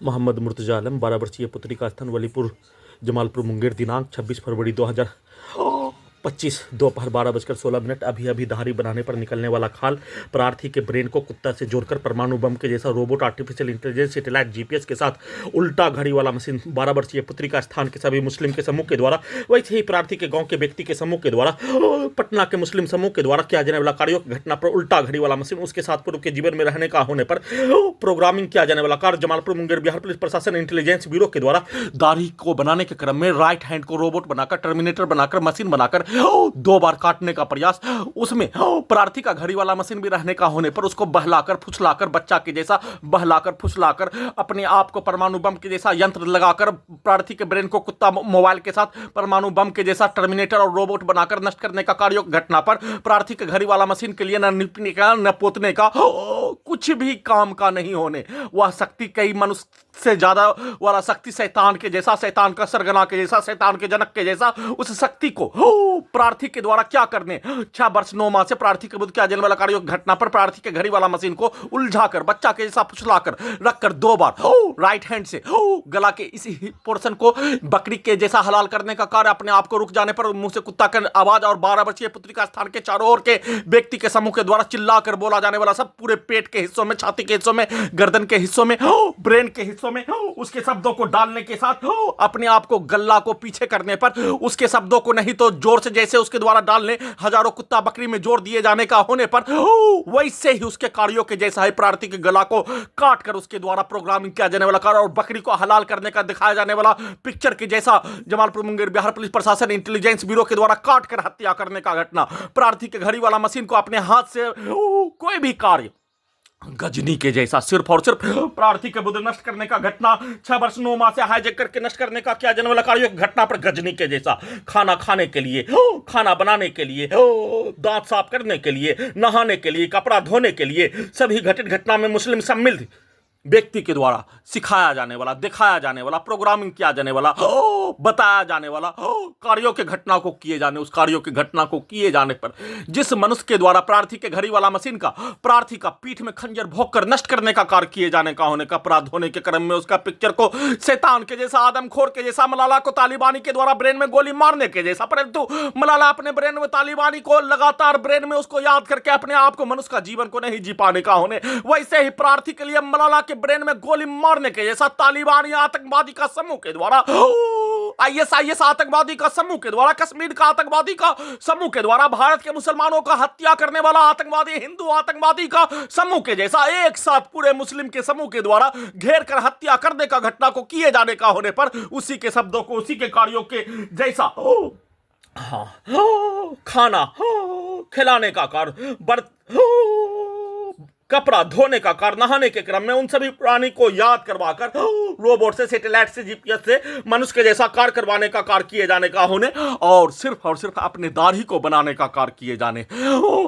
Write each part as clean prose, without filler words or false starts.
मोहम्मद मुर्तजा आलम 12 वर्षीय पुत्री का स्थान वलीपुर जमालपुर मुंगेर दिनांक 26 फरवरी 2025 दोपहर 12:16 अभी अभी धारी बनाने पर निकलने वाला खाल प्रार्थी के ब्रेन को कुत्ता से जोड़कर परमाणु बम के जैसा robot artificial intelligence satellite GPS के साथ उल्टा घड़ी वाला मशीन 12 वर्षीय पुत्री का स्थान के सभी मुस्लिम के समूह के द्वारा वैसे ही प्रार्थी के गांव के व्यक्ति के समूह के द्वारा पटना के मुस्लिम समूह के द्वारा किया जाने वाला कार्यों की घटना पर उल्टा घड़ी वाला मशीन उसके साथ पूर्व के जीवन में रहने का होने पर प्रोग्रामिंग किया जाने वाला कार्य जमालपुर मुंगेर बिहार पुलिस प्रशासन इंटेलिजेंस ब्यूरो के द्वारा दाढ़ी को बनाने के क्रम में राइट हैंड को रोबोट बनाकर टर्मिनेटर बनाकर मशीन बनाकर 2 बार काटने का प्रयास, उसमें प्रार्थी का घड़ी वाला मशीन भी रहने का होने पर उसको बहलाकर फुसलाकर बच्चा के जैसा बहलाकर फुसलाकर अपने आप को परमाणु बम के जैसा यंत्र लगाकर प्रार्थी के ब्रेन को कुत्ता मोबाइल के साथ परमाणु बम के जैसा टर्मिनेटर और रोबोट बनाकर नष्ट करने का कार्य घटना पर प्रार्थी के घड़ी वाला मशीन के लिए न निपटने का न पोतने का कुछ भी काम का नहीं होने वह शक्ति कई मनुष्य से ज्यादा वाला शक्ति शैतान के जैसा, शैतान का सरगना के जैसा, शैतान के जनक के जैसा उस शक्ति को प्रार्थी के द्वारा क्या करने 6 वर्ष 9 माह से प्रार्थी के बुद्ध किया जाने वाला कार्य घटना पर प्रार्थी के घड़ी वाला मशीन को उलझाकर बच्चा के जैसा फुसलाकर रखकर 2 बार राइट हैंड से गला के इसी पोर्शन को बकरी के जैसा हलाल करने का कार्य अपने आप को रुक जाने पर मुंह से कुत्ता का आवाज और 12 वर्षीय पुत्री का स्थान के चारों ओर के व्यक्ति के समूह के द्वारा चिल्लाकर बोला जाने वाला सब पूरे पेट के हिस्सों में, छाती के हिस्सों में, गर्दन के हिस्सों में, ब्रेन के हिस्सों में उसके शब्दों को डालने के साथ अपने आप को गल्ला को पीछे करने पर उसके शब्दों को नहीं तो जोर से जैसे उसके द्वारा डालने हजारों कुत्ता बकरी में जोर दिए जाने का होने पर वैसे ही उसके कार्यों के जैसा ही प्रार्थी के गला को काट कर उसके द्वारा प्रोग्रामिंग किया जाने वाला कार्य और बकरी को हलाल करने का दिखाया जाने वाला पिक्चर के जैसा जमालपुर मुंगेर बिहार पुलिस प्रशासन इंटेलिजेंस ब्यूरो के द्वारा काट कर हत्या करने का घटना प्रार्थी के घड़ी वाला मशीन को अपने हाथ से कोई भी कार्य गजनी के जैसा सिर्फ और सिर्फ प्रार्थी के बुद्ध नष्ट करने का घटना 6 वर्ष 9 माह से हाईजैक करके नष्ट करने का किया जाने वाला कार्य घटना पर गजनी के जैसा खाना खाने के लिए, खाना बनाने के लिए, दांत साफ करने के लिए, नहाने के लिए, कपड़ा धोने के लिए सभी घटित घटना में मुस्लिम सम्मिलित व्यक्ति के द्वारा सिखाया जाने वाला, दिखाया जाने वाला, प्रोग्रामिंग किया जाने वाला, बताया जाने वाला कार्यों के घटना को किए जाने उस कार्यों की घटना को किए जाने पर जिस मनुष्य के द्वारा प्रार्थी के घड़ी वाला मशीन का प्रार्थी का पीठ में खंजर भोंक कर नष्ट करने का कार्य किए जाने का होने का अपराध होने के क्रम में उसका पिक्चर को शैतान के जैसा, आदमखोर के जैसा, मलाला को तालिबानी के द्वारा ब्रेन में गोली मारने के जैसा, परंतु मलाला अपने ब्रेन में तालिबानी को लगातार ब्रेन में उसको याद करके अपने आप को मनुष्य का जीवन को नहीं जी पाने का होने वैसे ही प्रार्थी के लिए मलाला के ब्रेन में गोली मारने के जैसा तालिबानी आतंकवादी का समूह के द्वारा आईएसआईएस आतंकवादी का समूह के द्वारा कश्मीर का आतंकवादी का समूह के द्वारा भारत के मुसलमानों का हत्या करने वाला आतंकवादी हिंदू आतंकवादी का समूह के जैसा एक साथ पूरे मुस्लिम के समूह के द्वारा घेर कर हत्या करने का घटना को किए जाने का होने पर उसी के शब्दों को उसी के कार्यों के जैसा खाना खिलाने का कार्य, कपड़ा धोने का कार्य, नहाने के क्रम में उन सभी प्राणी को याद करवाकर रोबोट से, सैटेलाइट से, जीपीएस से मनुष्य के जैसा कार्य करवाने का कार्य किए जाने का होने और सिर्फ अपने दाढ़ी को बनाने का कार्य किए जाने,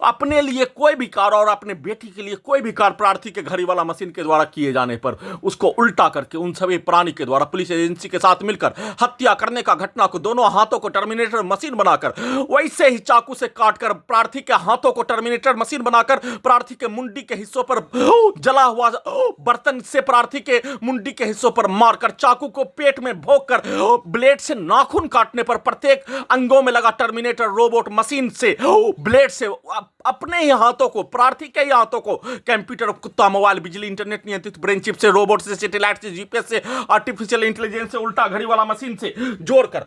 अपने लिए कोई भी कार्य और अपने बेटी के लिए कोई भी कार्य प्रार्थी के घड़ी वाला मशीन के द्वारा किए जाने पर उसको उल्टा करके उन सभी प्राणी के द्वारा पुलिस एजेंसी के साथ मिलकर हत्या करने का घटना को दोनों हाथों को टर्मिनेटर मशीन बनाकर वैसे ही चाकू से काटकर प्रार्थी के हाथों को टर्मिनेटर मशीन बनाकर प्रार्थी के मुंडी के हिस्सों पर जला हुआ बर्तन से प्रार्थी के मुंडी के हिस्सों पर मारकर चाकू को पेट में भोंककर ब्लेड से नाखून काटने पर प्रत्येक अंगों में लगा टर्मिनेटर रोबोट मशीन से ब्लेड से अपने ही हाथों को, प्रार्थी के ही हाथों को कंप्यूटर, कुत्ता, मोबाइल, बिजली, इंटरनेट नियंत्रित ब्रेन चिप से, रोबोट से, सैटेलाइट से, जीपीएस से, आर्टिफिशियल इंटेलिजेंस से, उल्टा घड़ी वाला मशीन से जोड़कर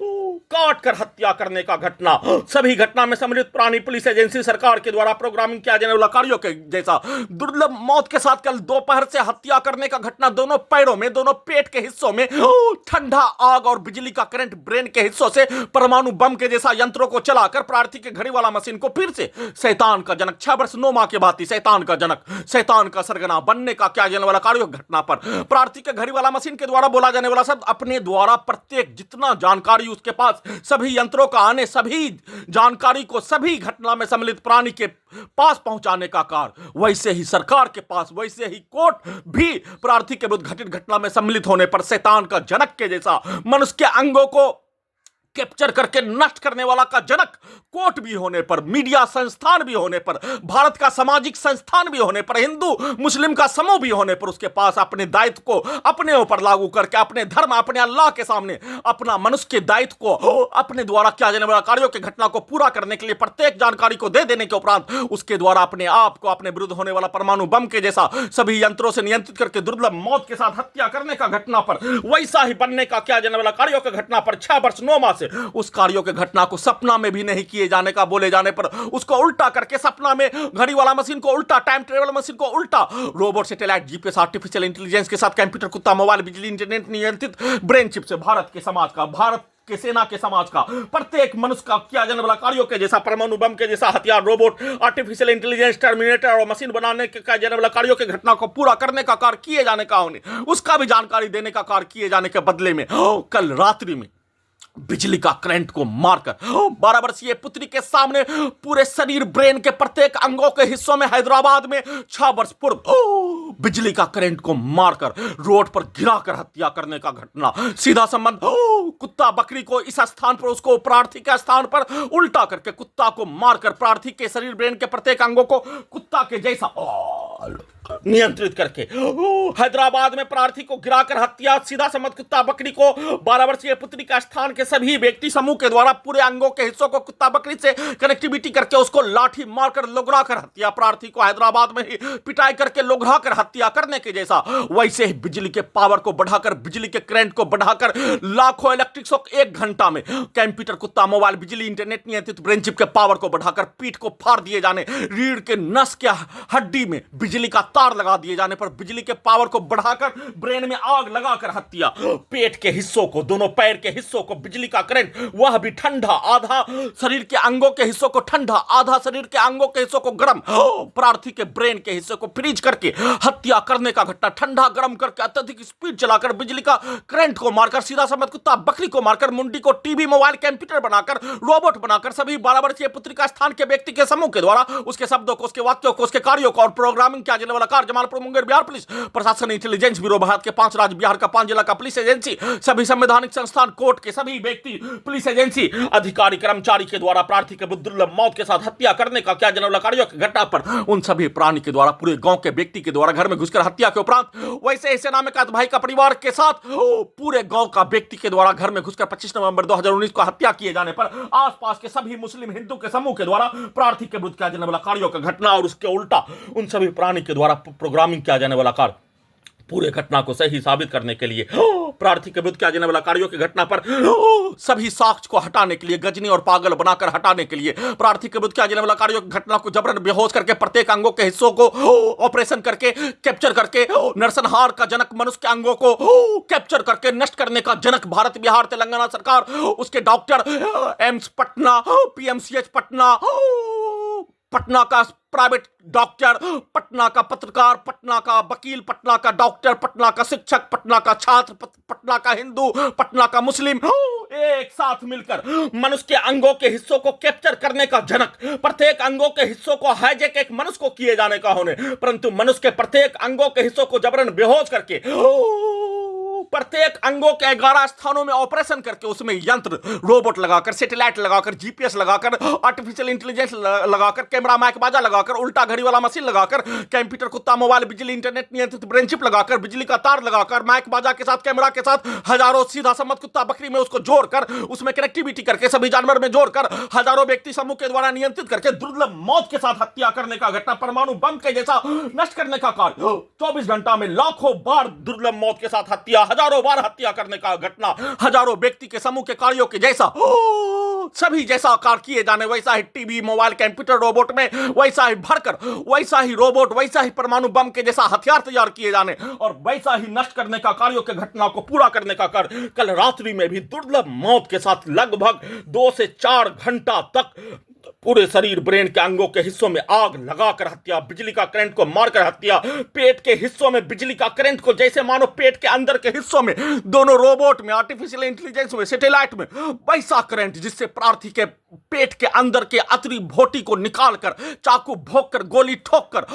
काट कर हत्या करने का घटना सभी घटना में सम्मिलित प्राणी पुलिस एजेंसी सरकार के द्वारा प्रोग्रामिंग किया जाने वाला कार्यों के जैसा दुर्लभ मौत के साथ कल दोपहर से हत्या करने का घटना दोनों पैरों में, दोनों पेट के हिस्सों में ठंडा आग और बिजली का करंट ब्रेन के हिस्सों से परमाणु बम के जैसा यंत्रों को चलाकर प्रार्थी के घड़ी वाला मशीन को फिर से शैतान का जनक 6 वर्ष 9 माह के भांति शैतान का जनक, शैतान का सरगना बनने का किया जाने वाला कार्य घटना पर प्रार्थी के घड़ी वाला मशीन के द्वारा बोला जाने वाला शब्द अपने द्वारा प्रत्येक जितना जानकारी उसके पास सभी यंत्रों का आने, सभी जानकारी को सभी घटना में सम्मिलित प्राणी के पास पहुंचाने का कार्य वैसे ही सरकार के पास, वैसे ही कोर्ट भी प्रार्थी के विरुद्ध घटित घटना में सम्मिलित होने पर शैतान का जनक के जैसा मनुष्य के अंगों को कैप्चर करके नष्ट करने वाला का जनक, कोर्ट भी होने पर, मीडिया संस्थान भी होने पर, भारत का सामाजिक संस्थान भी होने पर, हिंदू मुस्लिम का समूह भी होने पर, उसके पास अपने दायित्व को अपने ऊपर लागू करके, अपने धर्म, अपने अल्लाह के सामने अपना मनुष्य के दायित्व को, अपने द्वारा किया जाने वाला कार्यों की घटना को पूरा करने के लिए प्रत्येक जानकारी को दे देने के उपरांत उसके द्वारा अपने आप को अपने विरुद्ध होने वाला परमाणु बम के जैसा सभी यंत्रों से नियंत्रित करके दुर्लभ मौत के साथ हत्या करने का घटना पर, वैसा ही बनने का किया जाने वाला कार्यों की घटना पर 6 वर्ष 9 माह से उस कार्यों के घटना को सपना में भी नहीं किए जाने का बोले जाने पर उसको उल्टा करके सपना में घड़ी वाला मशीन को उल्टा, टाइम ट्रेवल मशीन को उल्टा, robot, satellite, GPS, artificial intelligence के साथ कंप्यूटर, कुत्ता, मोबाइल, बिजली, इंटरनेट नियंत्रित ब्रेन चिप से भारत के समाज का, भारत के सेना के समाज का, प्रत्येक मनुष्य का किया जाने वाला कार्यों के जैसा, परमाणु बम के जैसा हथियार, रोबोट, आर्टिफिशियल इंटेलिजेंस, टर्मिनेटर और मशीन बनाने के किया जाने वाला कार्यों के घटना को पूरा करने का कार्य किए जाने का होने, उसका भी जानकारी देने का कार्य किए जाने के बदले में कल रात्रि में बिजली का करंट को मारकर 12 वर्षीय पुत्री के सामने पूरे शरीर, ब्रेन के प्रत्येक अंगों के हिस्सों में हैदराबाद में 6 वर्ष पूर्व बिजली का करंट को मारकर रोड पर गिराकर हत्या करने का घटना, सीधा संबंध कुत्ता बकरी को इस स्थान पर, उसको प्रार्थी के स्थान पर उल्टा करके कुत्ता को मारकर प्रार्थी के शरीर, ब्रेन के प्रत्येक अंगों को कुत्ता के जैसा नियंत्रित करके हैदराबाद में प्रार्थी को गिराकर हत्या, सीधा संबंध कुत्ता बकरी को 12 वर्षीय पुत्री का स्थान के सभी व्यक्ति समूह के द्वारा पूरे अंगों के हिस्सों को कुत्ता बकरी से कनेक्टिविटी करके उसको लाठी मारकर लोगरा कर हत्या, प्रार्थी को हैदराबाद में ही पिटाई करके लोगरा कर हत्या करने के जैसा, वैसे ही बिजली के पावर को बढ़ाकर, बिजली के करंट को बढ़ाकर लाखों इलेक्ट्रिक शॉक 1 घंटा में, कंप्यूटर, कुत्ता, मोबाइल, बिजली, इंटरनेट नियंत्रित ब्रेन चिप के पावर को बढ़ाकर पीठ को फाड़ दिए जाने, रीढ़ के नस के हड्डी में बिजली का तार लगा दिए जाने पर बिजली के पावर को बढ़ाकर ब्रेन में आग लगाकर हत्या, पेट के हिस्सों को, दोनों पैर के हिस्सों को बिजली का करंट, वह भी ठंडा, आधा शरीर के अंगों के हिस्सों को ठंडा, आधा शरीर के अंगों के हिस्सों को गर्म, प्रार्थी के ब्रेन के हिस्से को फ्रीज करके हत्या करने का घटना, ठंडा गर्म करके अत्यधिक स्पीड चलाकर बिजली का करंट को मारकर, सीधा समझ कुत्ता बकरी को मारकर, मुंडी को टीवी, मोबाइल, कंप्यूटर बनाकर, रोबोट बनाकर, सभी 12 वर्षीय पुत्री का स्थान के व्यक्ति के समूह के द्वारा उसके शब्दों को, उसके वाक्यों को, उसके कार्यों को और प्रोग्रामिंग किया जाने वाला कार्य जमालपुर, मुंगेर, बिहार पुलिस प्रशासन, इंटेलिजेंस ब्यूरो, भारत के 5 राज्य, बिहार का 5 जिला का पुलिस एजेंसी, सभी संवैधानिक संस्थान, कोर्ट के सभी व्यक्ति, पुलिस एजेंसी, अधिकारी, कर्मचारी के द्वारा प्रार्थी के दुर्लभ मौत के साथ हत्या करने का क्या जनवला कार्यों की घटना पर उन सभी प्राणी के द्वारा पूरे गांव के व्यक्ति के द्वारा घर में घुसकर हत्या के उपरांत वैसे ही सेना में कैद भाई का परिवार के साथ पूरे गांव का व्यक्ति के द्वारा घर में घुसकर 25 नवंबर 2019 को हत्या किए जाने पर आसपास के सभी मुस्लिम हिंदू के समूह के द्वारा प्रार्थी के विरुद्ध किया जाने वाला कार्यों का घटना और उसके उल्टा उन सभी प्राणी के द्वारा प्रोग्रामिंग किया जाने वाला कार्य पूरे घटना को सही साबित करने के लिए प्रार्थी के विरुद्ध किया जाने वाला कार्यों की घटना पर सभी साक्ष्य को हटाने के लिए, गजनी और पागल बनाकर हटाने के लिए, प्रार्थी के विरुद्ध किया जाने वाला कार्यों की घटना को जबरन बेहोश करके प्रत्येक अंगों के हिस्सों को ऑपरेशन करके कैप्चर करके नरसंहार का जनक मनुष्य के अंगों को कैप्चर करके नष्ट करने का जनक भारत, बिहार, तेलंगाना सरकार, उसके doctor, AIIMS Patna, PMCH Patna, Patna का प्राइवेट डॉक्टर, पटना का पत्रकार, पटना का वकील, पटना का डॉक्टर, पटना का शिक्षक, पटना का छात्र, पटना का हिंदू, पटना का मुस्लिम एक साथ मिलकर मनुष्य के अंगों के हिस्सों को कैप्चर करने का जनक, प्रत्येक अंगों के हिस्सों को हाईजैक एक मनुष्य को किए जाने का होने, परंतु मनुष्य के प्रत्येक अंगों के हिस्सों को जबरन बेहोश करके प्रत्येक अंगों के 11 स्थानों में ऑपरेशन करके उसमें यंत्र, रोबोट लगाकर, सैटेलाइट लगाकर, जीपीएस लगाकर, आर्टिफिशियल इंटेलिजेंस लगाकर, कैमरा, माइक, बाजा लगाकर, उल्टा घड़ी वाला मशीन लगाकर, कंप्यूटर, कुत्ता, मोबाइल, बिजली, इंटरनेट नियंत्रित ब्रेन चिप लगाकर, बिजली का तार लगाकर, माइक, बाजा के साथ, कैमरा के साथ हजारों सीधा सम्मत कुत्ता बकरी में उसको जोड़कर, उसमें कनेक्टिविटी करके सभी जानवर में जोड़कर हजारों व्यक्ति समूह के द्वारा नियंत्रित करके दुर्लभ मौत के साथ हत्या करने का घटना, परमाणु बम के जैसा नष्ट करने का कार्य, 24 घंटा में लाखों बार दुर्लभ मौत के साथ हत्या, हजारों बार हत्या करने का घटना, हजारों व्यक्ति के समूह के कार्यों के जैसा सभी जैसा कार्य किए जाने, वैसा ही टीवी, मोबाइल, कंप्यूटर, रोबोट में वैसा ही भरकर, वैसा ही रोबोट, वैसा ही परमाणु बम के जैसा हथियार तैयार किए जाने और वैसा ही नष्ट करने का कार्यों के घटना को पूरा करने का कार्य कल रात्रि में भी दुर्लभ मौत के साथ लगभग 2 से 4 घंटा तक पूरे शरीर ब्रेन के अंगों के हिस्सों में आग लगाकर हत्या, बिजली का करंट को मारकर हत्या, पेट के हिस्सों में बिजली का करंट को, जैसे मानो पेट के अंदर के हिस्सों में, दोनों रोबोट में, आर्टिफिशियल इंटेलिजेंस में, सैटेलाइट में वैसा करंट जिससे प्रार्थी के पेट के अंदर के अतरी भोटी को निकालकर, चाकू भोंक कर, गोली ठोक कर,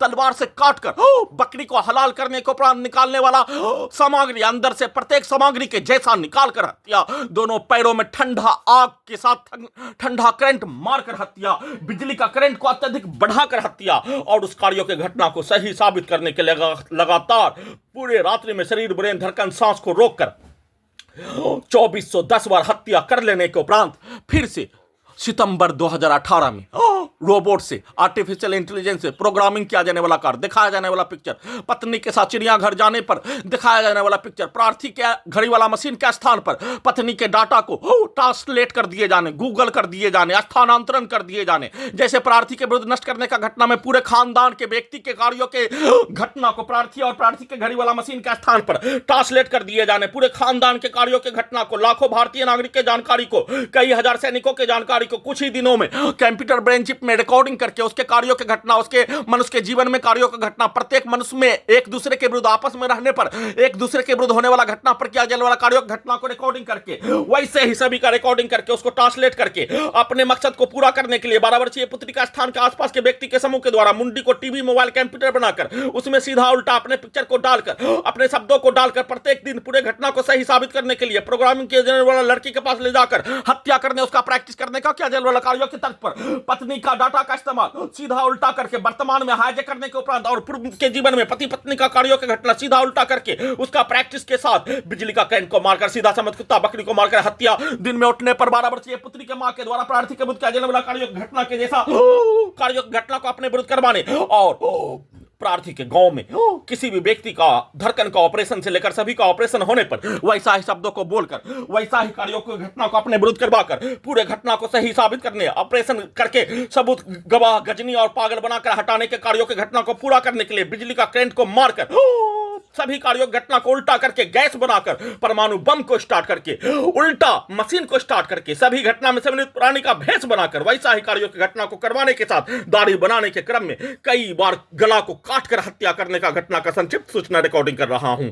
तलवार से काट कर, बकरी को हलाल करने के उपरांत निकालने वाला सामग्री अंदर से प्रत्येक सामग्री के जैसा निकाल कर हत्या, दोनों पैरों में ठंडा आग के साथ ठंडा करंट मारकर हत्या, बिजली का करंट को अत्यधिक बढ़ाकर हत्या, और उस कार्यों की घटना को सही साबित करने के लिए लगातार पूरे रात्रि में शरीर ब्रेन धड़कन सांस को रोककर 2410 बार हत्या कर लेने के उपरांत फिर से सितंबर 2018 में रोबोट से, आर्टिफिशियल इंटेलिजेंस से प्रोग्रामिंग किया जाने वाला कार, दिखाया जाने वाला पिक्चर, पत्नी के साथ चिड़ियाघर जाने पर दिखाया जाने वाला पिक्चर, प्रार्थी के घड़ी वाला मशीन के स्थान पर पत्नी के डाटा को ट्रांसलेट कर दिए जाने, गूगल कर दिए जाने, स्थानांतरण कर दिए जाने, जैसे प्रार्थी के विरुद्ध नष्ट करने का घटना में पूरे खानदान के व्यक्ति के कार्यों के घटना को प्रार्थी और प्रार्थी के घड़ी वाला मशीन के स्थान पर ट्रांसलेट कर दिए जाने, पूरे खानदान के कार्यों के घटना को, लाखों भारतीय नागरिक के जानकारी को, कई हजार सैनिकों के जानकारी को कुछ ही दिनों में कंप्यूटर ब्रेन चिप में रिकॉर्डिंग करके उसके कार्यों की घटना, उसके मनुष्य के जीवन में कार्यों की घटना, प्रत्येक मनुष्य में एक दूसरे के विरुद्ध आपस में रहने पर एक दूसरे के विरुद्ध होने वाला घटना पर किया जाने वाला कार्यों की घटना को रिकॉर्डिंग करके, वैसे ही सभी का रिकॉर्डिंग करके उसको ट्रांसलेट करके अपने मकसद को पूरा करने के लिए 12 वर्षीय पुत्री का स्थान के आसपास के व्यक्ति के समूह के द्वारा मुंडी को टीवी, मोबाइल, कंप्यूटर बनाकर उसमें सीधा उल्टा अपने पिक्चर को डालकर, अपने शब्दों को डालकर प्रत्येक दिन पूरे घटना को सही साबित करने के लिए प्रोग्रामिंग किए जाने वाला लड़की के पास ले जाकर हत्या करने, उसका प्रैक्टिस करने का किया जाने वाला कार्यों के तर्क पर पत्नी का डाटा का इस्तेमाल सीधा उल्टा करके वर्तमान में हाईजैक करने के उपरांत और पूर्व के जीवन में पति पत्नी का कार्यों की घटना सीधा उल्टा करके उसका प्रैक्टिस के साथ बिजली का करंट को मारकर, सीधा समझ कुत्ता बकरी को मारकर हत्या, दिन में उठने पर 12 वर्षीय पुत्री के मां के द्वारा प्रार्थी के विरुद्ध किया जाने वाला कार्यों की घटना के जैसा कार्यों की घटना को अपने विरुद्ध करवाने, और प्रार्थी के गांव में किसी भी व्यक्ति का धड़कन का ऑपरेशन से लेकर सभी का ऑपरेशन होने पर वैसा ही शब्दों को बोलकर, वैसा ही कार्यों की घटना को अपने विरुद्ध करवाकर पूरे घटना को सही साबित करने, ऑपरेशन करके सबूत, गवाह, गजनी और पागल बनाकर हटाने के कार्यों की घटना को पूरा करने के लिए बिजली का करंट को मारकर, सभी कार्यों की घटना को उल्टा करके, गैस बनाकर, परमाणु बम को स्टार्ट करके, उल्टा मशीन को स्टार्ट करके, सभी घटना में सम्मिलित प्राणी का भेष बनाकर वैसा ही कार्यों की घटना को करवाने के साथ दाढ़ी बनाने के क्रम में कई बार गला को काट कर हत्या करने का घटना का संक्षिप्त सूचना रिकॉर्डिंग कर रहा हूं।